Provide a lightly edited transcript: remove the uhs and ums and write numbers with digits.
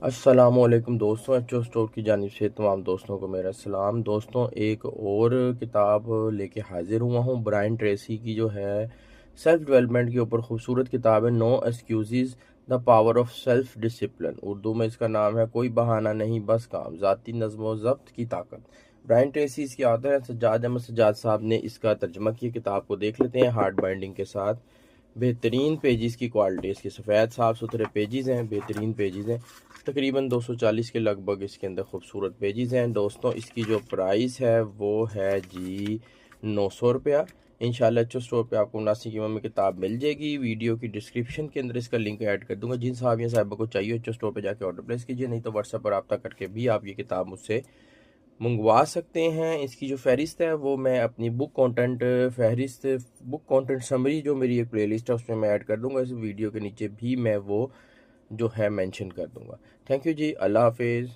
अस्सलामुअलैकुम दोस्तों, HO store की जानिब से तमाम दोस्तों को मेरा सलाम। दोस्तों, एक और किताब लेके हाजिर हुआ हूँ। ब्रायन ट्रेसी की जो है सेल्फ डेवलपमेंट के ऊपर खूबसूरत किताब है, no excuses the power of self discipline. Urdu में इसका नाम है कोई बहाना नहीं बस काम, ज़ाती नज़्म व ज़ब्त की ताकत। ब्रायन ट्रेसी इसके ऑथर हैं। सज्जाद अहमद सज्जाद साहब ने इसका तर्जमा किया। किताब को देख लेते हैं हार्ड बाइंडिंग के साथ। बेहतरीन पेजेस की क्वालिटी, इसके सफ़ेद साफ़ सुथरे पेजेस हैं, बेहतरीन पेजेस हैं। तकरीबन 240 के लगभग इसके अंदर खूबसूरत पेजेस हैं। दोस्तों, इसकी जो प्राइस है वो है जी 900 रुपया। इंशाल्लाह एचओ स्टोर पे आपको मुनासिब कीमत में किताब मिल जाएगी। वीडियो की डिस्क्रिप्शन के अंदर इसका लिंक ऐड कर दूंगा। जिन साहब या साहिबा को चाहिए एचओ स्टोर पे जाके ऑर्डर प्लेस कीजिए, नहीं तो व्हाट्सएप पर रब्ता करके भी आप ये किताब मुझसे मंगवा सकते हैं। इसकी जो फ़हरिस्त है वो मैं अपनी बुक कंटेंट समरी जो मेरी एक प्लेलिस्ट है उसमें मैं ऐड कर दूंगा। इस वीडियो के नीचे भी मैं वो जो है मेंशन कर दूंगा। थैंक यू जी, अल्लाह हाफिज़।